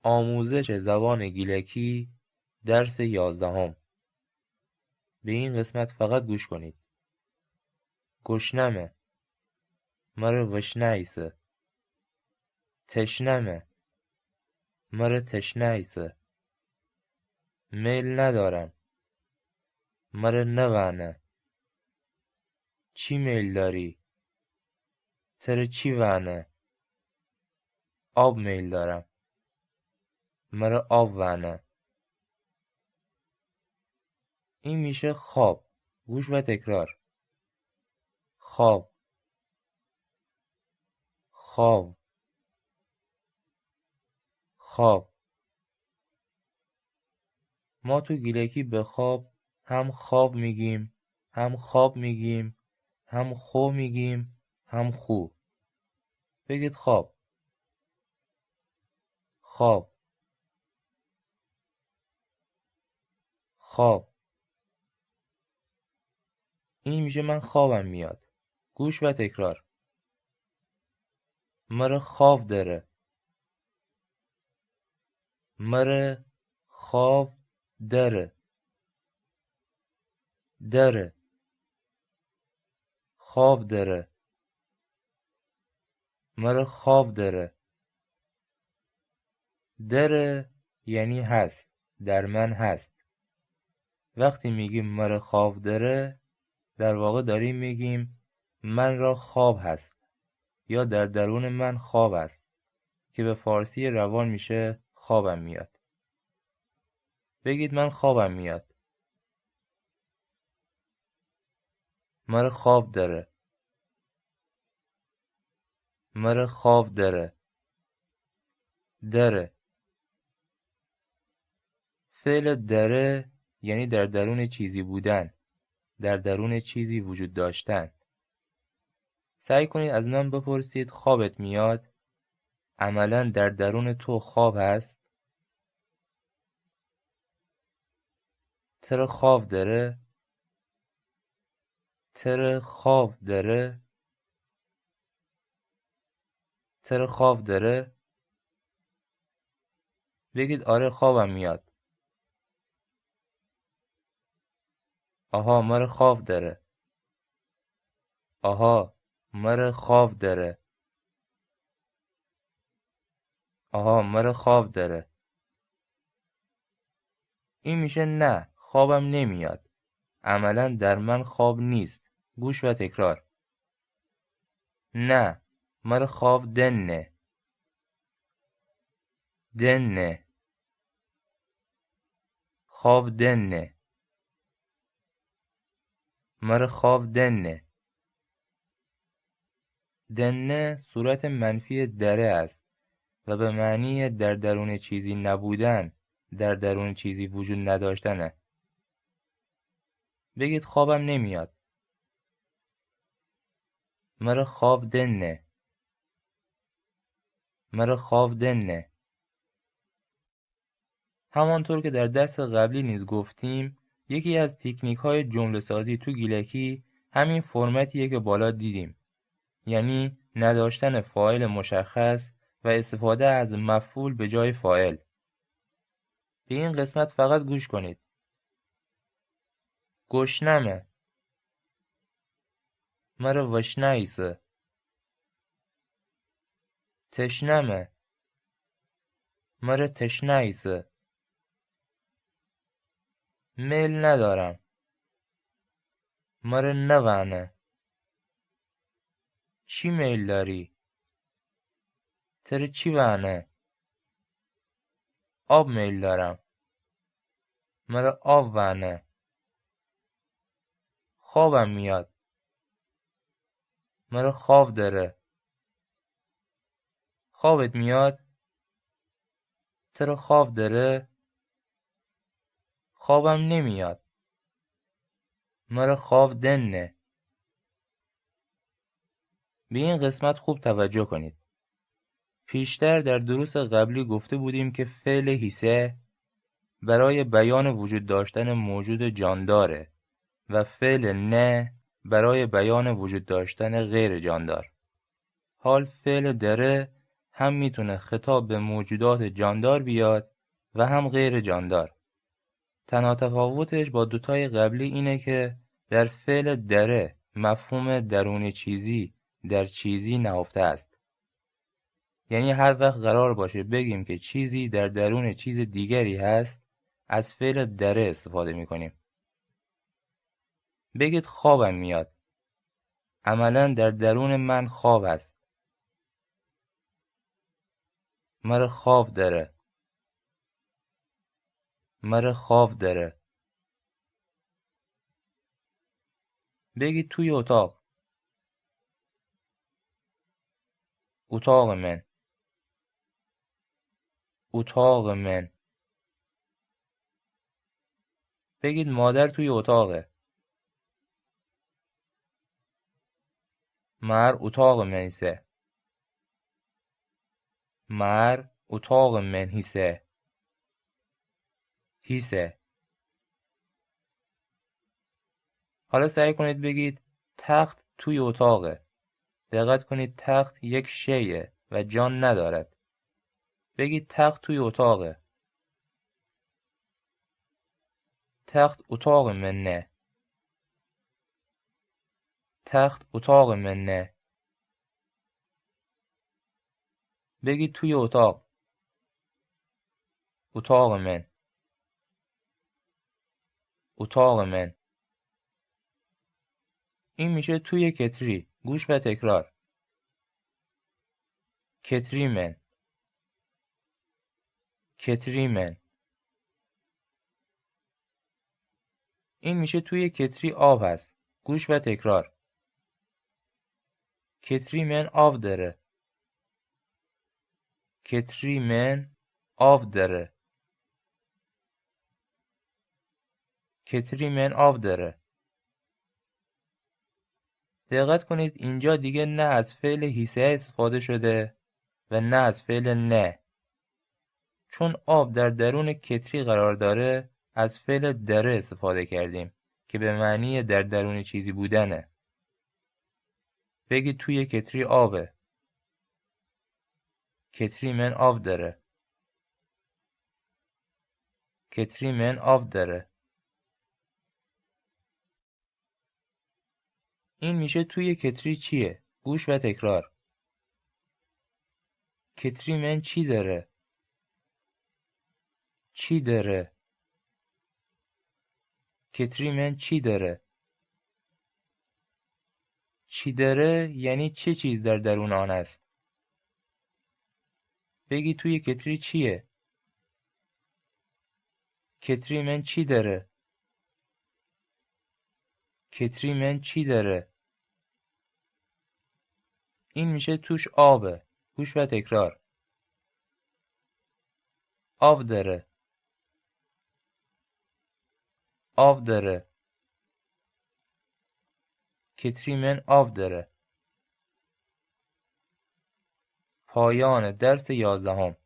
آموزش زبان گیلکی درس 11. به این قسمت فقط گوش کنید. گشنمه، مره وشنیسه. تشنمه، مره تشنیسه. میل ندارم، مره نوانه. چی میل داری؟ تره چی وانه؟ آب میل دارم، مره آب وانه. این میشه خواب. گوش و تکرار. خواب، خواب، خواب. ما تو گیلکی به خواب هم خواب میگیم، هم خواب میگیم، هم خو میگیم، هم خو. بگید خواب، خواب، خواب. این میشه من خوابم میاد. گوش و تکرار. مره خواب داره، مره خواب داره، داره، خواب داره، مره خواب داره. داره یعنی هست، در من هست. وقتی میگیم مره خواب داره، در واقع داریم میگیم من را خواب هست یا در درون من خواب است که به فارسی روان میشه خوابم میاد. بگید من خوابم میاد. مره خواب داره، مره خواب داره، داره. فعل داره یعنی در درون چیزی بودن، در درون چیزی وجود داشتن. سعی کنید از من بپرسید خوابت میاد؟ عملاً در درون تو خواب هست؟ تره خواب داره؟ تره خواب داره؟ تره خواب داره؟ بگید آره خوابم میاد. آها مره خواب داره. آها مره خواب داره. آها مره خواب داره. این میشه نه خوابم نمیاد. عملاً در من خواب نیست. گوش و تکرار. نه مره خواب دنه، دنه، خواب دنه، مره خواب دنه. دنه صورت منفی دره است و به معنی در درون چیزی نبودن، در درون چیزی وجود نداشتنه. بگید خوابم نمیاد. مره خواب دنه، مره خواب دنه. همانطور که در درس قبلی نیز گفتیم، یکی از تکنیک های جمله سازی تو گیلکی همین فرمتیه که بالا دیدیم. یعنی نداشتن فاعل مشخص و استفاده از مفعول به جای فاعل. به این قسمت فقط گوش کنید. گشنمه، مره وشنیسه. تشنمه، مره تشنیسه. میل ندارم، مره نوانه. چی میل داری؟ تره چی وانه؟ آب میل دارم، مره آب وانه. خوابم میاد، مره خواب داره. خوابت میاد؟ تره خواب داره؟ خوابم نمیاد، مره خواب دنه. به این قسمت خوب توجه کنید. پیشتر در دروس قبلی گفته بودیم که فعل هیسه برای بیان وجود داشتن موجود جانداره و فعل نه برای بیان وجود داشتن غیر جاندار. حال فعل دره هم میتونه خطاب به موجودات جاندار بیاد و هم غیر جاندار. تنها تفاوتش با دوتای قبلی اینه که در فعل دره مفهوم درون چیزی در چیزی نهفته است. یعنی هر وقت قرار باشه بگیم که چیزی در درون چیز دیگری هست، از فعل دره استفاده میکنیم. بگید خوابم میاد. عملاً در درون من خواب است. مره خواب داره. مره خواب داره. بگید توی اتاق. اتاق من. اتاق من. بگید مادر توی اتاقه. مر اتاق منیسه. مر اتاق من هیسه. هیسه. حالا سعی کنید بگید تخت توی اتاقه. دقت کنید تخت یک شیء و جان ندارد. بگید تخت توی اتاقه. تخت اتاق من نه. تخت اتاق من نه. بگید توی اتاق. اتاق من. اتاق من. این میشه توی کتری. گوش و تکرار. کتری من. کتری من. این میشه توی کتری آب هست. گوش و تکرار. کتری من آب داره. کتری من آب داره. کتری من آب داره. دقت کنید اینجا دیگه نه از فعل هیسه استفاده شده و نه از فعل نه. چون آب در درون کتری قرار داره از فعل دره استفاده کردیم که به معنی در درون چیزی بودنه. بگید توی کتری آبه. کتری من آب داره. کتری من آب داره. این میشه توی کتری چیه؟ گوش و تکرار. کتری من چی داره؟ چی داره؟ کتری من چی داره؟ چی داره یعنی چه چیز در درون آن است؟ بگی توی کتری چیه؟ کتری من چی داره؟ کتری من چی داره؟ این میشه توش آبه. گوش و تکرار. آب داره. آب داره. کتری من آب داره. پایان درس 11.